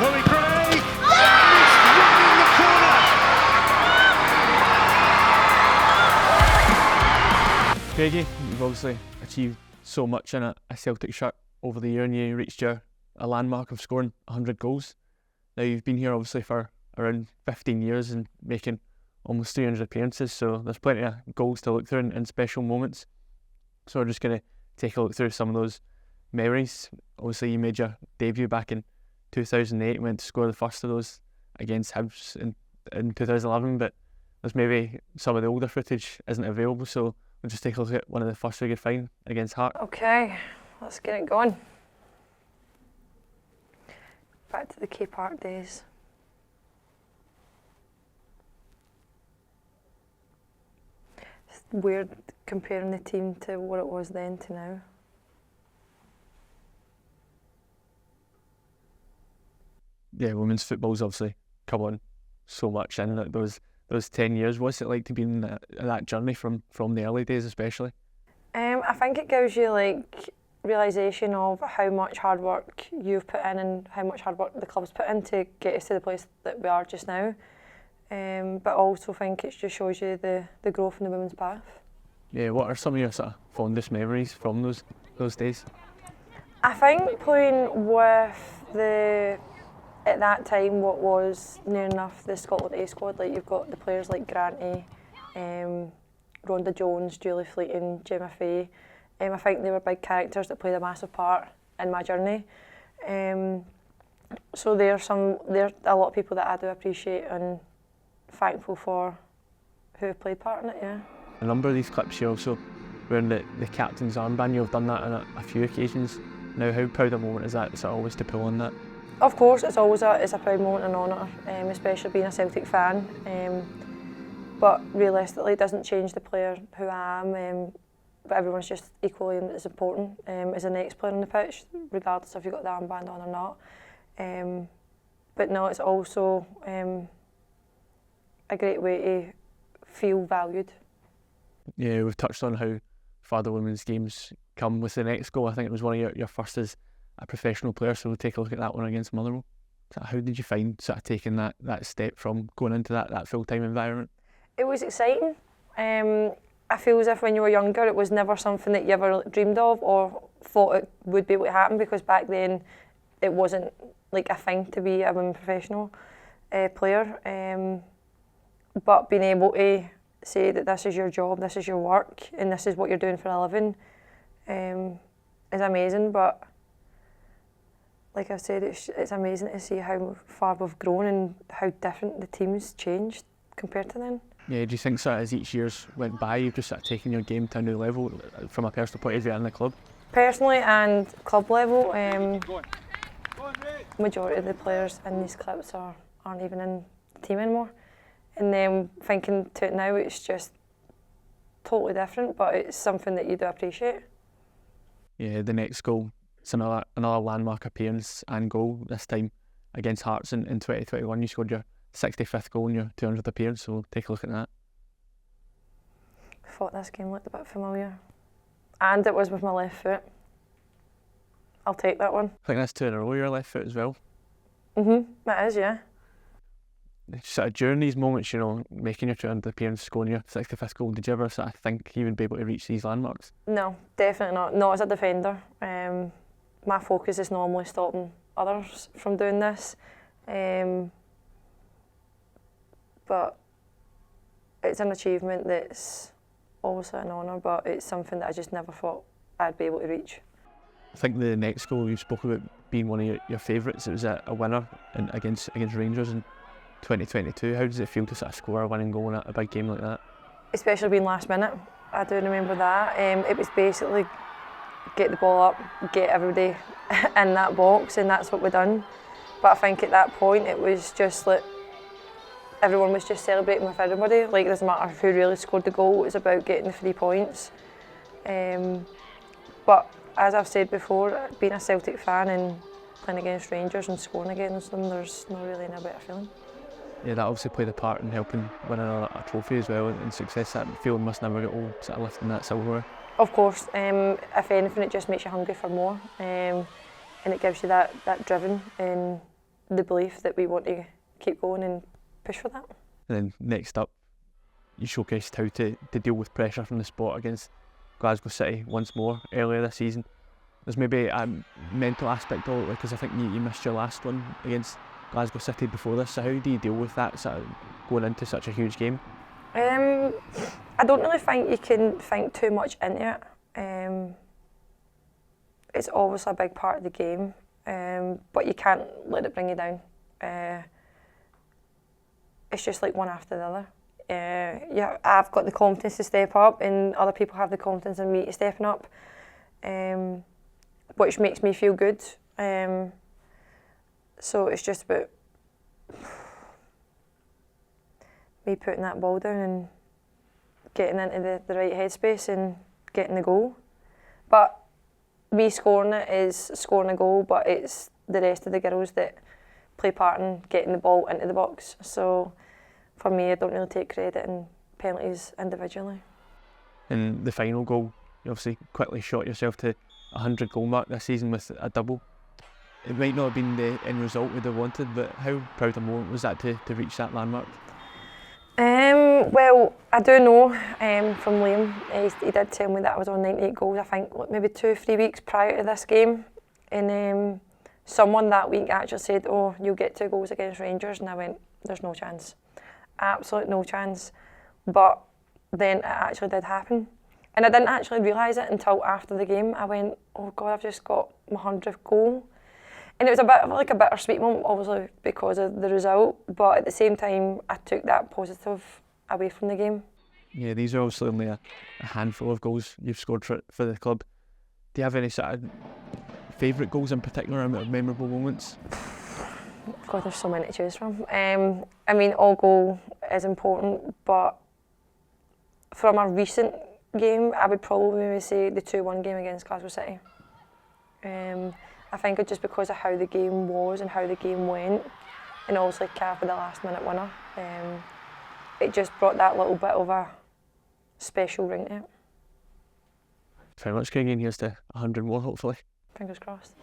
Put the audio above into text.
Chloe Gray! And it's rounding the corner! Craigie, you've obviously achieved so much in a Celtic shirt over the year, and you reached a landmark of scoring 100 goals. Now, you've been here obviously for around 15 years and making almost 300 appearances, so there's plenty of goals to look through and special moments. So we're just going to take a look through some of those memories. Obviously, you made your debut back in 2008 and went to score the first of those against Hibs in 2011, but there's maybe some of the older footage isn't available, so we'll just take a look at one of the first we could find against Heart. Okay, let's get it going. Back to the K Park days. It's weird comparing the team to what it was then to now. Yeah, women's football's obviously come on so much in those 10 years. What's it like to be in that journey from the early days especially? I think it gives you like realisation of how much hard work you've put in and how much hard work the club's put in to get us to the place that we are just now. But I also think it just shows you the growth in the women's path. Yeah, what are some of your sort of fondest memories from those days? I think playing with at that time what was near enough the Scotland A squad, like you've got the players like Granty, Rhonda Jones, Julie Fleeting, Gemma Fay. I think they were big characters that played a massive part in my journey. So there's a lot of people that I do appreciate and thankful for who have played part in it, yeah. A number of these clips you're also wearing the captain's armband. You've done that on a few occasions. Now, how proud a moment is that? Is it always to pull on that? Of course, it's always a proud moment and honour, especially being a Celtic fan. But realistically, it doesn't change the player who I am. But everyone's just equally as important as the next player on the pitch, regardless if you've got the armband on or not. But no, it's also a great way to feel valued. Yeah, we've touched on how far the women's game's come with the next goal. I think it was one of your first as a professional player, so we'll take a look at that one against Motherwell. So how did you find sort of taking that step from going into that full-time environment? It was exciting. I feel as if when you were younger it was never something that you ever dreamed of or thought it would be able to happen, because back then it wasn't like a thing to be a women professional player. But being able to say that this is your job, this is your work and this is what you're doing for a living is amazing. But like I said, it's amazing to see how far we've grown and how different the team's changed compared to then. Yeah, do you think sort of as each year's went by, you've just sort of taken your game to a new level from a personal point of view and the club? Personally and club level, majority of the players in these clips aren't even in the team anymore. And then thinking to it now, it's just totally different, but it's something that you do appreciate. Yeah, the next goal, it's another landmark appearance and goal, this time against Hearts in 2021. You scored your 65th goal in your 200th appearance, so we'll take a look at that. I thought this game looked a bit familiar. And it was with my left foot. I'll take that one. I think that's 2 in a row, your left foot as well. It is, yeah. Sort of during these moments, you know, making your 200th appearance, scoring your 65th goal, did you ever sort of think you would be able to reach these landmarks? No, definitely not. Not as a defender. My focus is normally stopping others from doing this. But it's an achievement that's obviously an honour, but it's something that I just never thought I'd be able to reach. I think the next goal you spoke about being one of your favourites. It was a winner against Rangers in 2022. How does it feel to sort of score a winning goal in a big game like that? Especially being last minute, I do remember that. It was basically get the ball up, get everybody in that box, and that's what we've done. But I think at that point it was just like everyone was just celebrating with everybody. Like, it doesn't matter who really scored the goal, it was about getting the 3 points. But as I've said before, being a Celtic fan and playing against Rangers and scoring against them, there's not really any better feeling. Yeah, that obviously played a part in helping win a trophy as well, and success. That feeling must never get old, sort of lifting that silverware. Of course, if anything, it just makes you hungry for more, and it gives you that driven and the belief that we want to keep going and push for that. And then next up, you showcased how to deal with pressure from the spot against Glasgow City once more earlier this season. There's maybe a mental aspect of it, because I think you missed your last one against Glasgow City before this, so how do you deal with that sort of going into such a huge game? I don't really think you can think too much into it. It's obviously a big part of the game, but you can't let it bring you down. It's just like one after the other. Yeah, I've got the confidence to step up, and other people have the confidence in me to stepping up, which makes me feel good. So it's just about me putting that ball down and getting into the right headspace and getting the goal. But me scoring it is scoring a goal, but it's the rest of the girls that play part in getting the ball into the box. So for me, I don't really take credit in penalties individually. In the final goal, you obviously quickly shot yourself to a 100 goal mark this season with a double. It might not have been the end result we'd have wanted, but how proud a moment was that to reach that landmark? Well, I do know from Liam, he did tell me that I was on 98 goals, I think maybe 2-3 weeks prior to this game. And someone that week actually said, "Oh, you'll get 2 goals against Rangers," and I went, "There's no chance. Absolute no chance." But then it actually did happen. And I didn't actually realise it until after the game. I went, "Oh God, I've just got my 100th goal." And it was a bit of like a bittersweet moment, obviously, because of the result. But at the same time, I took that positive away from the game. Yeah, these are obviously only a handful of goals you've scored for the club. Do you have any sort of favourite goals in particular, or memorable moments? God, there's so many to choose from. I mean, all goal is important, but from a recent game, I would probably maybe say the 2-1 game against Glasgow City. I think it's just because of how the game was and how the game went, and also Cav with the last minute winner. It just brought that little bit of a special ring to it. Very much, Craig, and here's to 100 more, hopefully. Fingers crossed.